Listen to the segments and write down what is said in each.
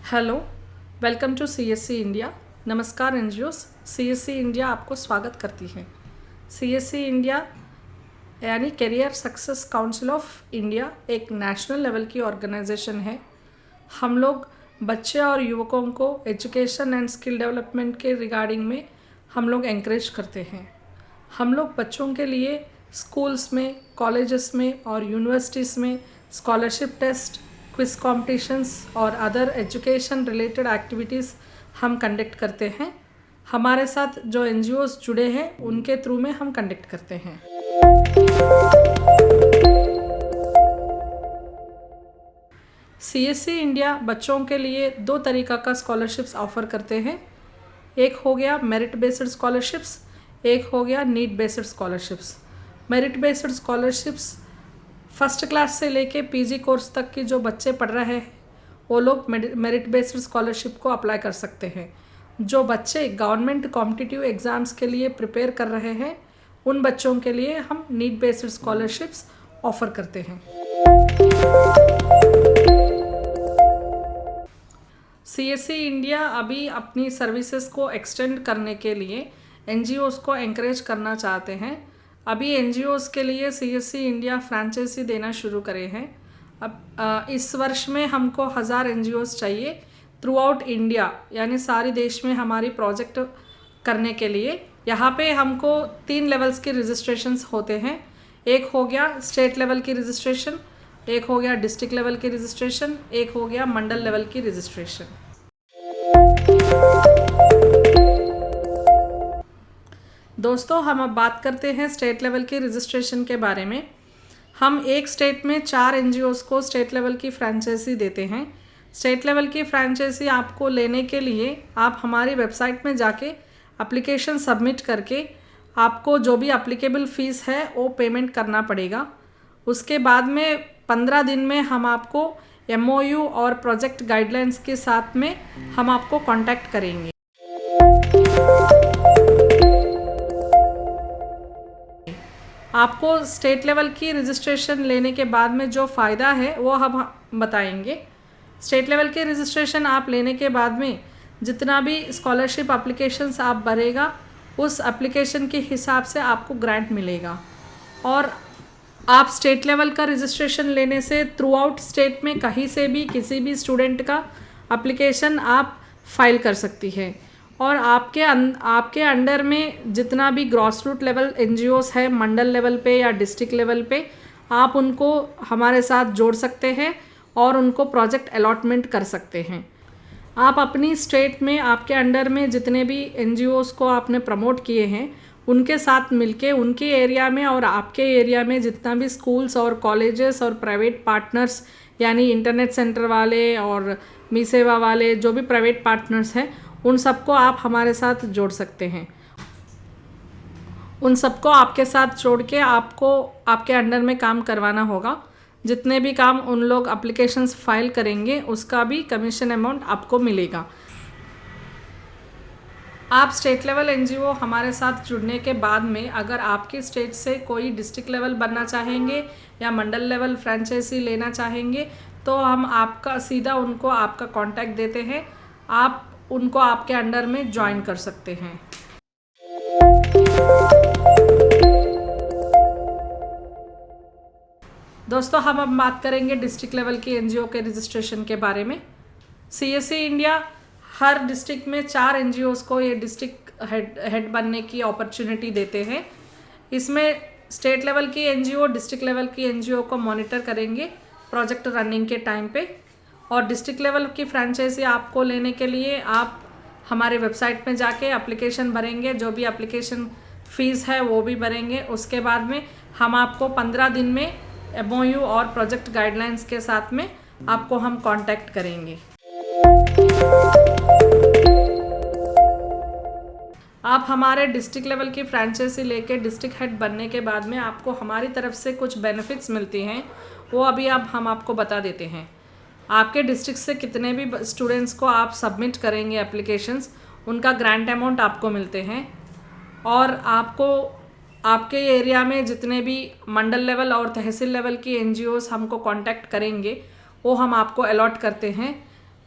Hello, welcome to CSC India. नमस्कार NGOs, CSC India आपको स्वागत करती है। सीएससी इंडिया यानी career success council of India एक नेशनल लेवल की ऑर्गेनाइजेशन है। हम लोग बच्चे और युवकों को एजुकेशन एंड स्किल डेवलपमेंट के रिगार्डिंग में हम लोग एंकरेज करते हैं। हम लोग बच्चों के लिए स्कूल्स में, कॉलेजेस में और यूनिवर्सिटीज़ में स्कॉलरशिप टेस्ट, क्विज कॉम्पिटिशन्स और अदर एजुकेशन रिलेटेड एक्टिविटीज़ हम कंडक्ट करते हैं। हमारे साथ जो एनजीओस जुड़े हैं उनके थ्रू में हम कंडक्ट करते हैं। सीएससी इंडिया बच्चों के लिए दो तरीक़ा का स्कॉलरशिप्स ऑफ़र करते हैं। एक हो गया मेरिट बेस्ड स्कॉलरशिप्स, एक हो गया need based scholarships. Merit based scholarships first class से लेके पीजी कोर्स तक की जो बच्चे पढ़ रहे हैं वो लोग मेरिट बेस्ड स्कॉलरशिप को अप्लाई कर सकते हैं। जो बच्चे गवर्नमेंट कॉम्पिटिटिव एग्ज़ाम्स के लिए प्रिपेयर कर रहे हैं उन बच्चों के लिए हम नीड बेस्ड स्कॉलरशिप्स ऑफ़र करते हैं। सीएससी इंडिया अभी अपनी सर्विसेज को एक्सटेंड करने के लिए एनजीओस को एंकरेज करना चाहते हैं। अभी एनजीओस के लिए सीएससी इंडिया फ्रेंचाइजी देना शुरू करे हैं। अब इस वर्ष में हमको 1000 एनजीओस चाहिए थ्रू आउट इंडिया, यानी सारे देश में हमारी प्रोजेक्ट करने के लिए। यहाँ पे हमको 3 लेवल्स के रजिस्ट्रेशंस होते हैं। एक हो गया स्टेट लेवल की रजिस्ट्रेशन, एक हो गया डिस्ट्रिक्ट लेवल की रजिस्ट्रेशन, एक हो गया मंडल लेवल की रजिस्ट्रेशन। दोस्तों, हम अब बात करते हैं स्टेट लेवल के रजिस्ट्रेशन के बारे में। हम एक स्टेट में 4 एनजीओस को स्टेट लेवल की फ्रेंचाइजी देते हैं। स्टेट लेवल की फ्रेंचाइजी आपको लेने के लिए आप हमारी वेबसाइट में जाके एप्लीकेशन सबमिट करके आपको जो भी एप्लीकेबल फ़ीस है वो पेमेंट करना पड़ेगा। उसके बाद में 15 दिन में हम आपको एमओयू और प्रोजेक्ट गाइडलाइंस के साथ में हम आपको कांटेक्ट करेंगे। आपको स्टेट लेवल की रजिस्ट्रेशन लेने के बाद में जो फ़ायदा है वो हम बताएंगे। स्टेट लेवल के रजिस्ट्रेशन आप लेने के बाद में जितना भी स्कॉलरशिप एप्लीकेशंस आप भरेगा उस एप्लीकेशन के हिसाब से आपको ग्रांट मिलेगा। और आप स्टेट लेवल का रजिस्ट्रेशन लेने से थ्रू आउट स्टेट में कहीं से भी किसी भी स्टूडेंट का एप्लीकेशन आप फाइल कर सकती है। और आपके अंडर में जितना भी ग्रॉस रूट लेवल एनजीओस है मंडल लेवल पे या डिस्ट्रिक्ट लेवल पे, आप उनको हमारे साथ जोड़ सकते हैं और उनको प्रोजेक्ट अलॉटमेंट कर सकते हैं। आप अपनी स्टेट में आपके अंडर में जितने भी एनजीओस को आपने प्रमोट किए हैं उनके साथ मिलके उनके एरिया में और आपके एरिया में जितना भी स्कूल्स और कॉलेजेस और प्राइवेट पार्टनर्स यानी इंटरनेट सेंटर वाले और मी सेवा वाले जो भी प्राइवेट पार्टनर्स हैं उन सबको आप हमारे साथ जोड़ सकते हैं। उन सबको आपके साथ जोड़ के आपको आपके अंडर में काम करवाना होगा। जितने भी काम उन लोग एप्लीकेशंस फाइल करेंगे उसका भी कमीशन अमाउंट आपको मिलेगा। आप स्टेट लेवल एनजीओ हमारे साथ जुड़ने के बाद में अगर आपके स्टेट से कोई डिस्ट्रिक्ट लेवल बनना चाहेंगे या मंडल लेवल फ्रेंचाइजी लेना चाहेंगे तो हम आपका सीधा उनको आपका कांटेक्ट देते हैं। आप उनको आपके अंडर में ज्वाइन कर सकते हैं। दोस्तों, हम अब बात करेंगे डिस्ट्रिक्ट लेवल की एनजीओ के रजिस्ट्रेशन के बारे में। सीएससी इंडिया हर डिस्ट्रिक्ट में 4 एनजीओस को ये डिस्ट्रिक्ट हेड बनने की अपॉर्चुनिटी देते हैं। इसमें स्टेट लेवल की एनजीओ डिस्ट्रिक्ट लेवल की एनजीओ को मॉनिटर करेंगे प्रोजेक्ट रनिंग के टाइम पे। और डिस्ट्रिक्ट लेवल की फ्रेंचाइजी आपको लेने के लिए आप हमारे वेबसाइट में जाके एप्लीकेशन भरेंगे, जो भी एप्लीकेशन फ़ीस है वो भी भरेंगे। उसके बाद में हम आपको 15 दिन में एमओयू और प्रोजेक्ट गाइडलाइंस के साथ में आपको हम कांटेक्ट करेंगे। आप हमारे डिस्ट्रिक्ट लेवल की फ्रेंचाइजी लेके डिस्ट्रिक्ट हेड बनने के बाद में आपको हमारी तरफ से कुछ बेनिफिट्स मिलती हैं, वो अभी अब हम आपको बता देते हैं। आपके डिस्ट्रिक्ट से कितने भी स्टूडेंट्स को आप सबमिट करेंगे एप्लीकेशंस, उनका ग्रांट अमाउंट आपको मिलते हैं। और आपको आपके एरिया में जितने भी मंडल लेवल और तहसील लेवल की एनजीओस हमको कांटेक्ट करेंगे वो हम आपको अलॉट करते हैं।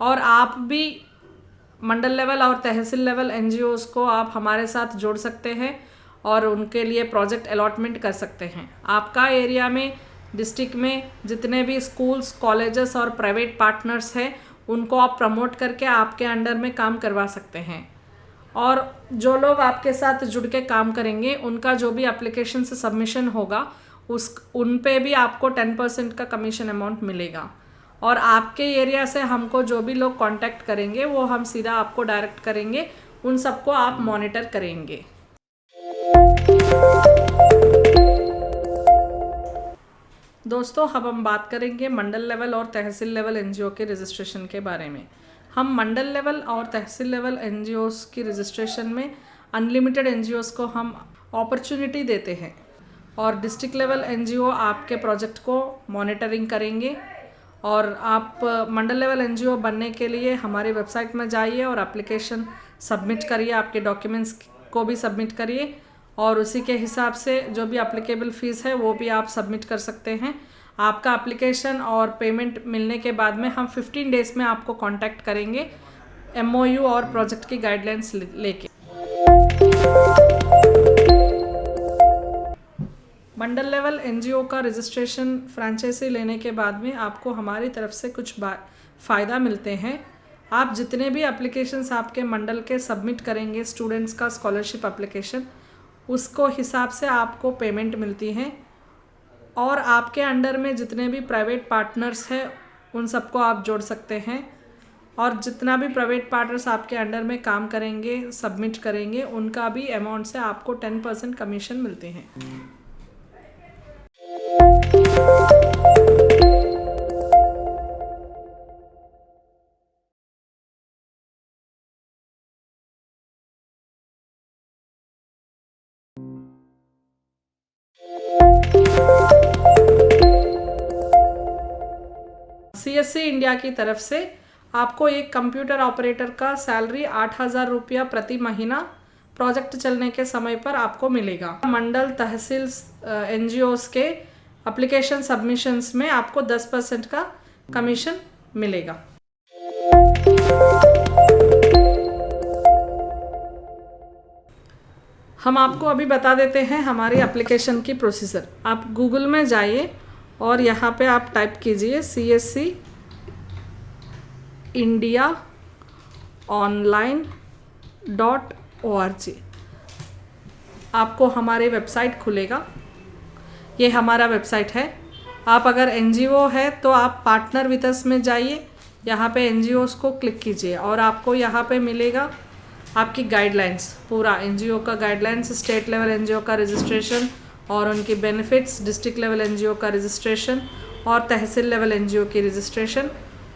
और आप भी मंडल लेवल और तहसील लेवल एनजीओज़ को आप हमारे साथ जोड़ सकते हैं और उनके लिए प्रोजेक्ट अलॉटमेंट कर सकते हैं। आपका एरिया में, डिस्ट्रिक्ट में जितने भी स्कूल्स, कॉलेजेस और प्राइवेट पार्टनर्स हैं, उनको आप प्रमोट करके आपके अंडर में काम करवा सकते हैं। और जो लोग आपके साथ जुड़ के काम करेंगे, उनका जो भी एप्लीकेशन से सबमिशन होगा उन पे भी आपको 10% का कमीशन अमाउंट मिलेगा। और आपके एरिया से हमको जो भी लोग कांटेक्ट करेंगे वो हम सीधा आपको डायरेक्ट करेंगे, उन सबको आप मॉनिटर करेंगे। दोस्तों, अब हम बात करेंगे मंडल लेवल और तहसील लेवल एनजीओ के रजिस्ट्रेशन के बारे में। हम मंडल लेवल और तहसील लेवल एनजीओज़ की रजिस्ट्रेशन में अनलिमिटेड एनजीओज़ को हम अपॉर्चुनिटी देते हैं और डिस्ट्रिक्ट लेवल एनजीओ आपके प्रोजेक्ट को मॉनिटरिंग करेंगे। और आप मंडल लेवल एनजीओ बनने के लिए हमारी वेबसाइट में जाइए और एप्लीकेशन सबमिट करिए, आपके डॉक्यूमेंट्स को भी सबमिट करिए और उसी के हिसाब से जो भी एप्लीकेबल फ़ीस है वो भी आप सबमिट कर सकते हैं। आपका एप्लीकेशन और पेमेंट मिलने के बाद में हम 15 डेज़ में आपको कांटेक्ट करेंगे एमओयू और प्रोजेक्ट की गाइडलाइंस लेके। मंडल लेवल एनजीओ का रजिस्ट्रेशन फ्रेंचाइजी लेने के बाद में आपको हमारी तरफ से कुछ फ़ायदा मिलते हैं। आप जितने भी एप्लीकेशंस आपके मंडल के सबमिट करेंगे, स्टूडेंट्स का स्कॉलरशिप एप्लीकेशन, उसको हिसाब से आपको पेमेंट मिलती है। और आपके अंडर में जितने भी प्राइवेट पार्टनर्स हैं उन सबको आप जोड़ सकते हैं और जितना भी प्राइवेट पार्टनर्स आपके अंडर में काम करेंगे, सबमिट करेंगे, उनका भी अमाउंट से आपको 10% कमीशन मिलते हैं। सीएससी इंडिया की तरफ से आपको एक कंप्यूटर ऑपरेटर का सैलरी 8,000 रुपया प्रति महीना प्रोजेक्ट चलने के समय पर आपको मिलेगा। मंडल तहसील एनजीओज़ के एप्लीकेशन सबमिशंस में आपको 10% का कमीशन मिलेगा। हम आपको अभी बता देते हैं हमारी एप्लीकेशन की प्रोसीजर। आप गूगल में जाइए और यहाँ पे आप टाइप कीजिए CSC India online.org। आपको हमारे वेबसाइट खुलेगा। ये हमारा वेबसाइट है। आप अगर एनजीओ है तो आप पार्टनर विद अस में जाइए, यहाँ पे एनजीओज़ को क्लिक कीजिए और आपको यहाँ पे मिलेगा आपकी गाइडलाइंस, पूरा एनजीओ का गाइडलाइंस, स्टेट लेवल एनजीओ का रजिस्ट्रेशन और उनकी बेनिफिट्स, डिस्ट्रिक्ट लेवल एनजीओ का रजिस्ट्रेशन और तहसील लेवल एनजीओ की रजिस्ट्रेशन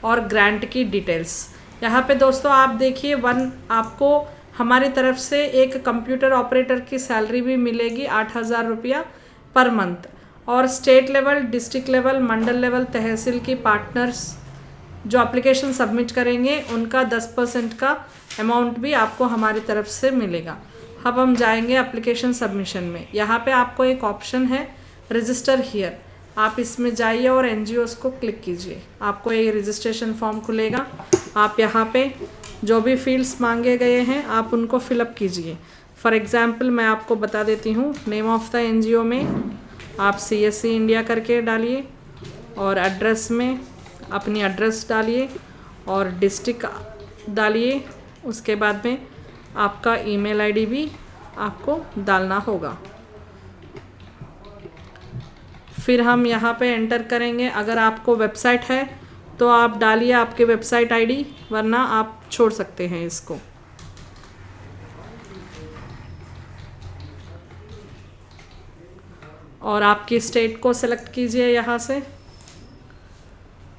और ग्रांट की डिटेल्स। यहाँ पे दोस्तों आप देखिए, आपको हमारी तरफ से एक कंप्यूटर ऑपरेटर की सैलरी भी मिलेगी 8,000 रुपया पर मंथ। और स्टेट लेवल, डिस्ट्रिक्ट लेवल, मंडल लेवल, तहसील की पार्टनर्स जो एप्लीकेशन सबमिट करेंगे उनका 10% का अमाउंट भी आपको हमारी तरफ से मिलेगा। अब हम जाएंगे एप्लीकेशन सबमिशन में। यहाँ पे आपको एक ऑप्शन है रजिस्टर हियर, आप इसमें जाइए और एनजीओज़ को क्लिक कीजिए। आपको ये रजिस्ट्रेशन फॉर्म खुलेगा। आप यहाँ पे जो भी फील्ड्स मांगे गए हैं आप उनको फिलअप कीजिए। फॉर एग्ज़ाम्पल मैं आपको बता देती हूँ, नेम ऑफ़ द एनजीओ में आप CSC इंडिया करके डालिए और एड्रेस में अपनी एड्रेस डालिए और डिस्ट्रिक्ट डालिए। उसके बाद में आपका ईमेल आईडी भी आपको डालना होगा। फिर हम यहाँ पे एंटर करेंगे। अगर आपको वेबसाइट है तो आप डालिए आपके वेबसाइट आईडी, वरना आप छोड़ सकते हैं इसको। और आपकी स्टेट को सेलेक्ट कीजिए यहाँ से।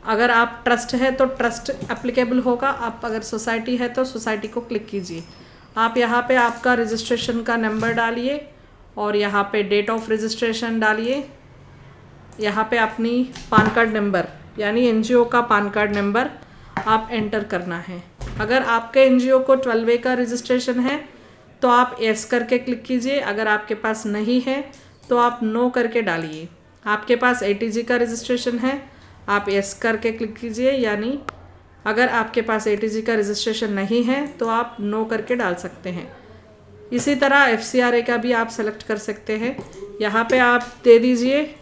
अगर आप ट्रस्ट है तो ट्रस्ट एप्लीकेबल होगा, आप अगर सोसाइटी है तो सोसाइटी को क्लिक कीजिए। आप यहाँ पे आपका रजिस्ट्रेशन का नंबर डालिए और यहाँ पे डेट ऑफ रजिस्ट्रेशन डालिए। यहाँ पे अपनी पान कार्ड नंबर यानी एनजीओ का पान कार्ड नंबर आप एंटर करना है। अगर आपके एनजीओ को 12A का रजिस्ट्रेशन है तो आप यस करके क्लिक कीजिए। अगर आपके पास नहीं है तो आप नो करके डालिए। आपके पास ATG का रजिस्ट्रेशन है, आप यस करके क्लिक कीजिए, यानी अगर आपके पास ATG का रजिस्ट्रेशन नहीं है तो आप नो करके डाल सकते हैं। इसी तरह FCRA का भी आप सेलेक्ट कर सकते हैं। यहाँ पे आप दे दीजिए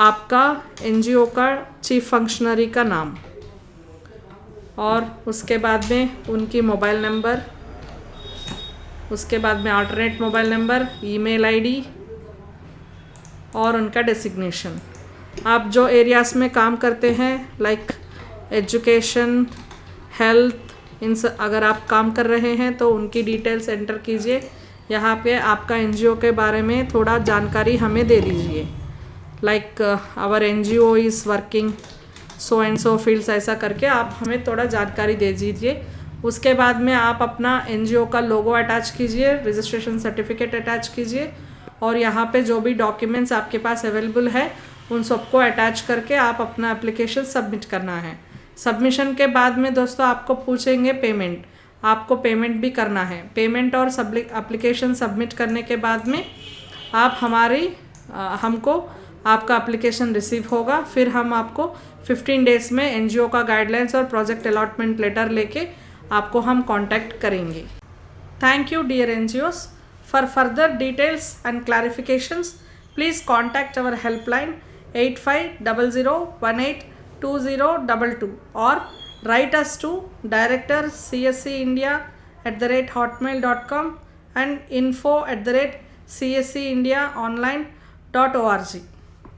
आपका NGO का चीफ फंक्शनरी का नाम और उसके बाद में उनकी मोबाइल नंबर, उसके बाद में alternate mobile number, email ID और उनका डेसिग्नेशन। आप जो एरियाज़ में काम करते हैं लाइक एजुकेशन, हेल्थ, अगर आप काम कर रहे हैं तो उनकी डिटेल्स एंटर कीजिए। यहाँ पे आपका NGO के बारे में थोड़ा जानकारी हमें दे दीजिए, like our NGO is working so and so fields, ऐसा करके आप हमें थोड़ा जानकारी दे दीजिए। उसके बाद में आप अपना NGO का लोगो अटैच कीजिए, रजिस्ट्रेशन सर्टिफिकेट अटैच कीजिए और यहाँ पे जो भी डॉक्यूमेंट्स आपके पास अवेलेबल है उन सबको अटैच करके आप अपना एप्लीकेशन सबमिट करना है। सबमिशन के बाद में दोस्तों आपको पूछेंगे पेमेंट, आपको पेमेंट भी करना है। पेमेंट और एप्लीकेशन सबमिट करने के बाद में आप हमको आपका एप्लीकेशन रिसीव होगा। फिर हम आपको 15 डेज़ में NGO का गाइडलाइंस और प्रोजेक्ट अलॉटमेंट लेटर लेके आपको हम कांटेक्ट करेंगे। Thank you dear NGOs। For further details and clarifications please contact our helpline 8500182022 or write us to director cscindia@hotmail.com and info@cscindiaonline.org।